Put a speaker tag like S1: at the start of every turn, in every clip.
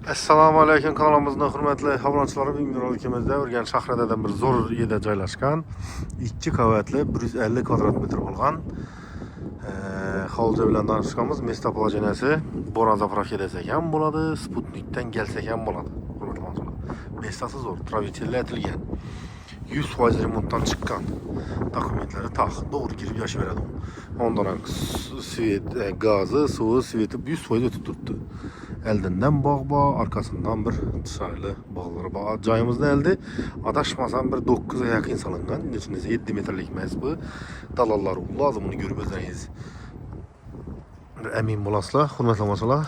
S1: Assalomu alaykum, kanalimizning hurmatli obunachilar. Bugungi rolikimizda Urganch shahridan bir zo'r yerda joylashgan 2 qavatli 150 kvadrat metr bo'lgan hovli bilan tanishganmiz. Местоположениесі Boran zapravka desak ham bo'ladi, Sputnikdan kelsak ham bo'ladi. Hurmatli obunachilar. Местоsi zo'r, travitellar etilgan. 100% remontdan chiqqan. Dokumentlari doğru girib yaşayveradi. Ondan svet, gazı, suvi, sveti 100% ötüp turibdi. Eldinden bağ, arkasından bir dışarılı bağları bağ. Cayımızda elde adaşmasam bir 9'a yakın salıngan. İçindesi 7 metrelik emas bu. Dalallar lazım bunu görüp özleriniz. Emin bolasılar, hurmatli obunachilar.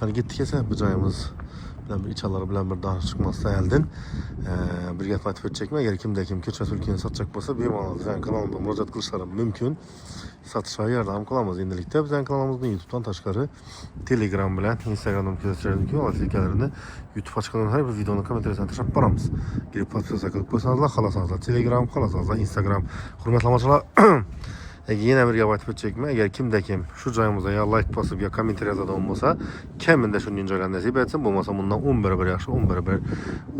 S1: Hani gittik esa bu cayımız bir içaları bilen bir danışıqmasda eldin. Bir gap aytib o'tchakmi, agar kimda kim ko'chat mulkini sotchak bo'lsa, bemalol bizning kanalimizga murojaat qilishlari mumkin. Satishga yordam qilamiz. Endilikda bizning kanalimizning YouTube'dan tashqari Telegram bilan Instagramdan kuzatishlar mumkin. Vazifalarini YouTube ochgandan har bir videoni kommentariyasiga tashlab boramiz. Girib podpiska qilib qo'ysanizlar, xohlasanizlar Telegram, xohlasanizlar Instagram. Hurmatli obunachilar, yana bir gap aytib o'tchakmi, agar kimda kim shu joyimizga ya like bosib yo kommentariy yozadigan bo'lsa, kamida shunday joylar nasib etsin, bo'lmasa bundan 10 baravar yaxshi, 10 baravar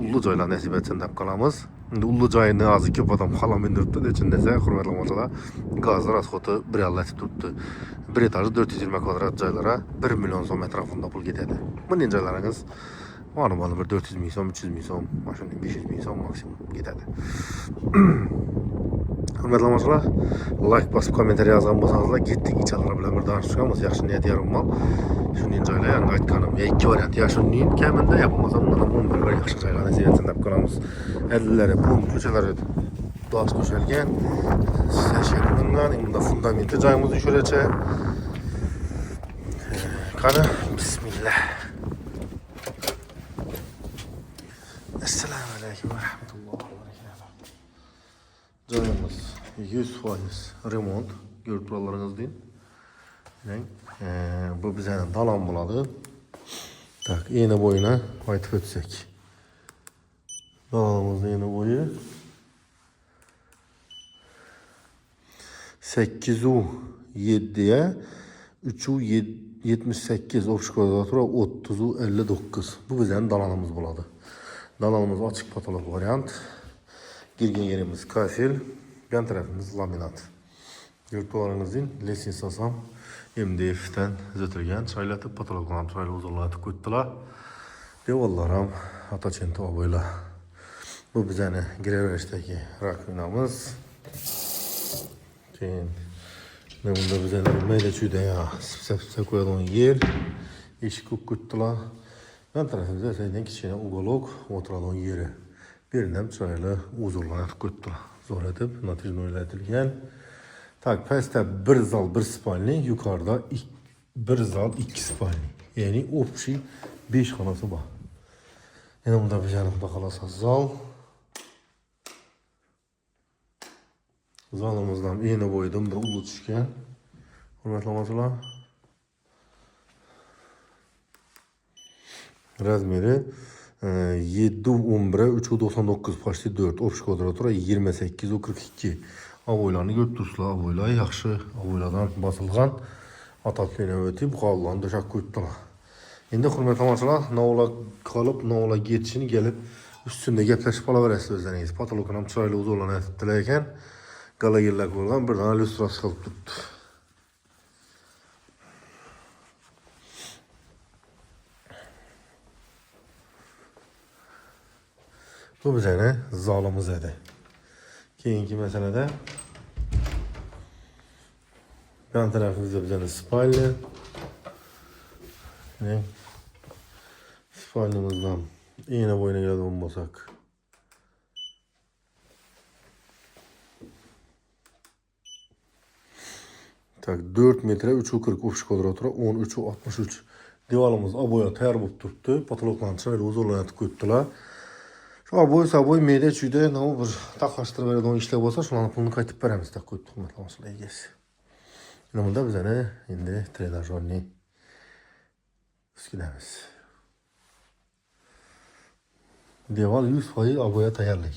S1: ullu joylar nasib etsin deb qolamiz. Endi ullu joyni hozir ko'p odam qalam indiribdi, nechun desa, hurmatli obunachilar, gaz rasxoti bir allatib turibdi. Bir etajli 420 kvadrat joylara 1 million so'm atrofida pul ketadi. Bunday joylaringiz ma'lum bir 400 ming so'm, 300 ming so'm, mana 500 ming so'm maksimum ketadi. Hurmatli obunachilar, like bosib kommentariy yozgan bo'lsangizlar, ketdik ichalar bilan bir danışganmiz. Yaxshi niyat yarim-mal. Shunday joylar yangi aytganim, ikki variant ya shunday kamida, ya bo'lmasa bundan 10 bir yaxshi joylar nasib etsin deb qolamiz. Adillari, pul ko'chalari dosh qo'shilgan, sashga qilingan, bunda fundamenti joyimiz yushuracha. Qani, bismillah. Assalomu alaykum va rahmatullohi va barakatuh. Joyimiz 100% remont, görüp buralarınız deyin. Bu bizden dalan buladı. Tak, iğne boyuna aytıp ötsek. Dalanımızın iğne boyu 8'u 7'ye 3'u 78 ofş kvadratura 30'u 59. Bu bizden dalanımız buladı. Dalanımız açık patolog variant. Girgen yerimiz kafil. Yan tarafımız laminat. Yurtlarınızın lesin sasam MDF'den zötürgen çaylatıp patologlam çayla uzunlatıp koydular. Devallaram Ataçento abayla. Bu bizene gireverişteki rakvinamız. Ne bunda bizene meyde çüyde ya sipse koyalım yer. İş koydular. Yan tarafımızda sayıdan kiçine uголок oturalım yeri. Birinden çayla uzunlatıp koydular. Zor edip natijini oylatilgan. Tak, pastda bir zal, bir spalni, yukarıda bir zal, 2 spalni. Yani общий 5 xonasi bor. Yana bunda bir janibda qolasa zal. Zalimizdan iğne boydan bir ulu tushgan. Hurmatli obunachilar. Razmeri 7'u 11'e 3'u 99 почти 4. Общий kvadratura 28'u 42. Avoylarını görüp dursunlar. Avoylar yaxşı. Avoylardan basılgan atatlarına ötüp qallarını döşək koydular. Endi hurmatli obunachilar, navla qalıb, navla getişini gelip üstünde gepləşib alaverəsiz özləriniz. Patologam çaylı uzunlarını etibdilər ekan, qala yerlər qoyulgan bir dana lüstrası qalıb tutdu. Bu bizə zalımız idi. Keyinki meselede yan tarafımızda bir tane spalni. Spalnimizden iğne boyuna geldiğim olsak. Tak 4 metre 3'u 40 ofş kvadratura 13'u 63. Divalımız aboya tayar bulup tuttu. Patologların çayla uzunlayatıp koydular. Şu aboy meyde çüyde ne bir taklaştırıp verdiğin işler olsa şunların pulunu kaytıp veremiz. Tak koyduk hurmatli egesi. Yine bunda bize ne? Şimdi trenajörünü üskülemiz. Deval 100% aboya tayarlık.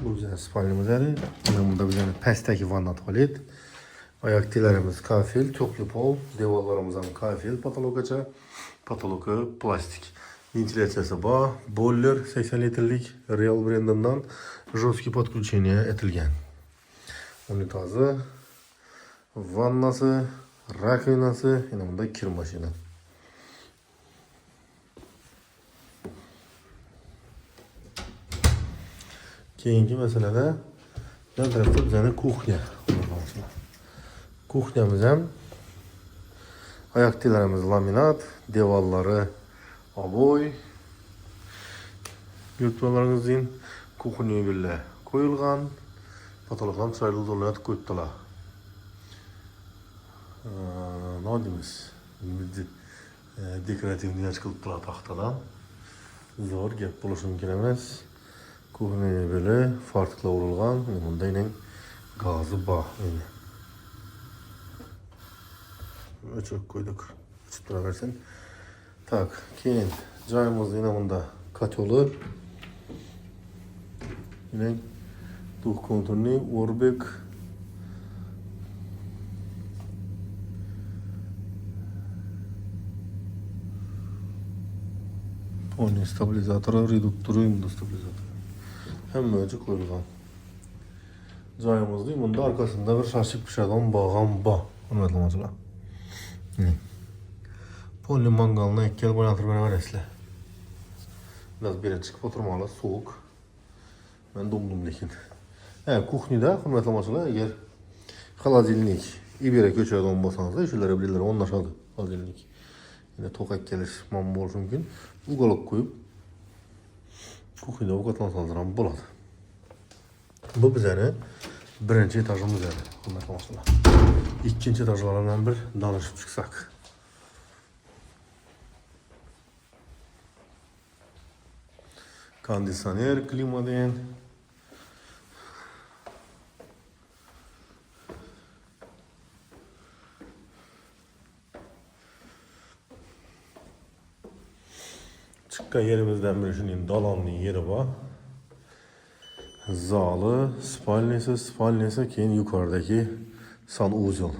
S1: Bu bize spalnimiz eri. Yine bunda bize pastaki vanna tuvalet. Ayak tilerimiz kafil, toplu pol, devallarımızdan kafil, patologu plastik. Ventilatsiyasi bor, boiler 80 litrlik Real brendinden жесткий подключение etilgan. Unitazi, vannasi, rakovinasi, yana bunda kir mashina. Keyingi masalada yan tarafda bizning kuxnya. Kuxnyamiz ham ayak tilerimiz laminat, devallari oboy. Yurtmalarınızın kuxnya bile koyulgan. Patologlar chiroyli uzolayotib qo'yibdilar. Nima deymiz? Dekorativniy qilibdilar taxtadan. Zo'r gap bo'lishi mumkin emas. Kuxnya bile farklı urilgan. Bunda yine gazı bor. O'chirib qo'ydik. O'chib turaversin. Tak, keyin joyimiz yine bunda kotyolu. Yine duh konturni Orbek Pony stabilizatörü, reduktöre, indi stabilizatörü. Hem öcü koyulgan. Joyimiz değil, bunda arkasında bir şaşık bir şeyden bağım var. Anlatılmacılar. Pony mangalına ekkel oynatır beni var esle. Biraz bir çıkıp oturmalı, soğuk. Ben domdum lekin. Kuxnyada hurmatli eğer холодильник ibere köçerdi olmasanız da işlere bilirler onlaşadı холодильник. Yine tokak gelir mamma bo'lishi mumkin. Uголок qo'yib kuxnyada ovqatlansanız ham bo'ladi. Bu bizani birinchi etajimiz edi. Hurmatli. İkinci etajlardan bir danışıp chiqsak. Konditsioner, klima degan. Çıkan yerimizden bir şunun dalanlı yeri var. Zalı, spalnesi keyin yukarıdaki sanuzel.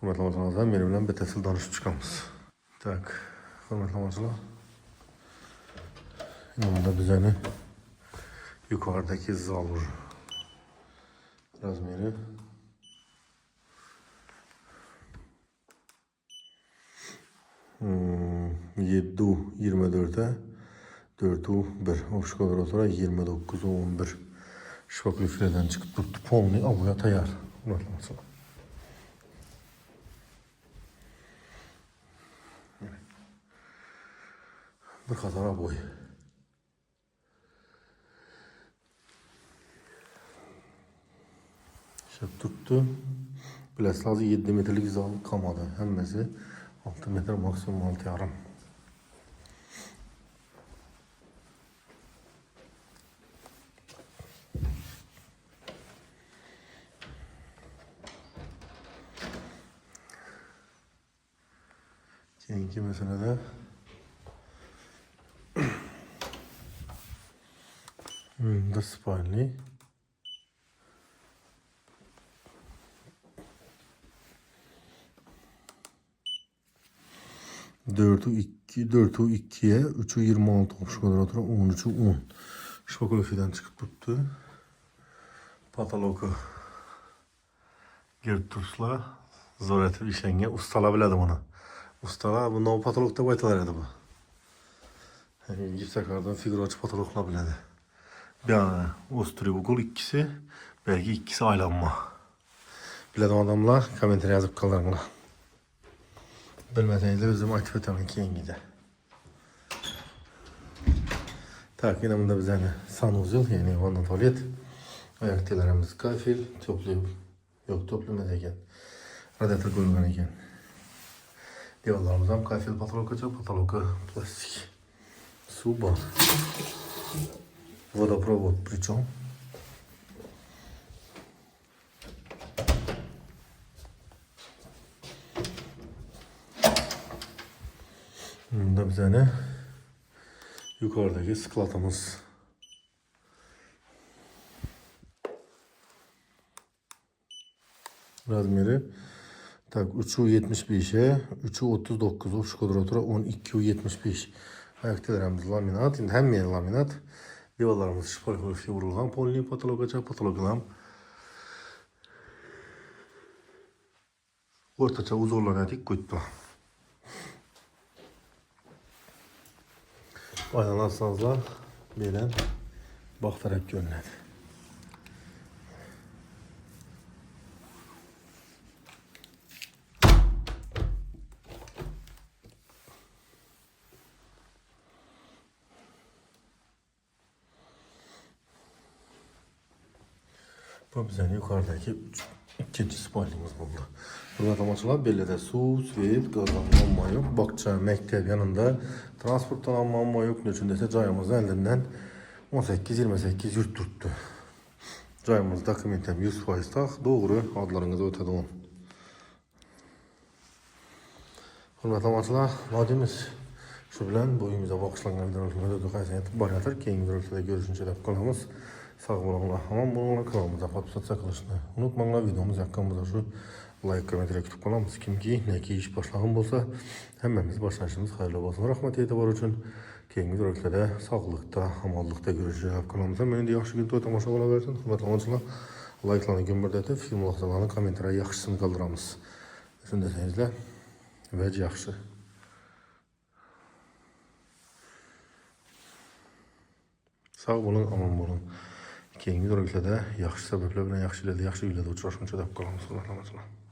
S1: Hürmetli amaçlardan benimle betesil danışıp çıkamız. Tak, hürmetli amaçlar. Yanında bize yukarıdaki zalur razmeri. Yeddu 24'e 4'u 1. Şu kadar otura 29'u 11. Şok lüfreden çıkıp tuttu. Polni abuya tayar. Bir kadar aboy. Şöp tuttu. Bilhassa 7 metrelik zal kalmadı. Hemmesi 6 metre maksimum 6 yarım. Keyinki meselede da spalni. Dördü 2'ye, 3'ü 26 olmuş kvadratına, 13'ü 10. Şokolofiden çıkıp tuttu. Patologu Gerturs'la zor etip işenge ustala biledim onu. Ustala bundan o patologda baytalar edi bu. Yani yüksekardan figür açı patologla biledi. Bir ana ostribukul ikisi, belki ikisi aylanma. Biledim adamlar, komentere yazıp kalırlar. Bilmeseniz de özüm aktif etelim ki yengide. Tak, yine bunda bize sanuzel, yani vanna tuvalet. Ayak tilerimiz kafil, toplamaz eken. Radyatör koyulgan eken. Devallarımız ham kafil patologu plastik. Su bor. Vodoprovod причем. Bunda bize yukarıdaki sıklatımız. razmeri. Tak 3'u 75'e 3'u 39'u şu kvadratura 12'u 75. Ayaktalarımız laminat. Şimdi hem yeni laminat. Divarlarımız şifalı vurulgan. Polini patologaca patologlam. Ortaça uzorlarına dik koydu. Aynalarsanızlar belen bak taraf görünedi. Bu bizden yukarıdaki ikinci spalimiz buldu. Burada amaçlar belli su, svet, gazlanma yok. Bakça, mektep yanında transportlanma yok. Nöçündese cayımız elinden 18-28 yurt tuttu. Cayımız dokumentem 100% tak. Doğru adlarınızı ötedi on. Hürmetli amaçlar, vadimiz şu bilen boyumuza bakışlanan videolarımızda ödü etip baryadır. Keyingi videolarda görüşünce de kalımız. Sağ olun. Aman bununla kanalımıza patlatsa kılışını unutmayın. Videomuz yakınımızda şu like, komentarya kütüp kalamiz. Kimki neki iş başlağın bolsa hemmemiz başlayışımız hayırlı olsun. Rahmet etibar üçün keyingi videolarda sağlıkta, amallıkta görüşünce de kanalımıza. Meni de yaxşı gün toy tamaşa ola versin. Hürmetli amaçlar, like'larını gömürde etip film muhtemelen komentarya yaxşısını kaldıramız. Şunu deseniizler ve yaxşı. Sağ olun, aman olun. Keyingi videolarda yaxşı sebepler bilen yaxşı ilerde, yaxşı ilerde uçraşınca da kalamız. Allah'a emanet olun.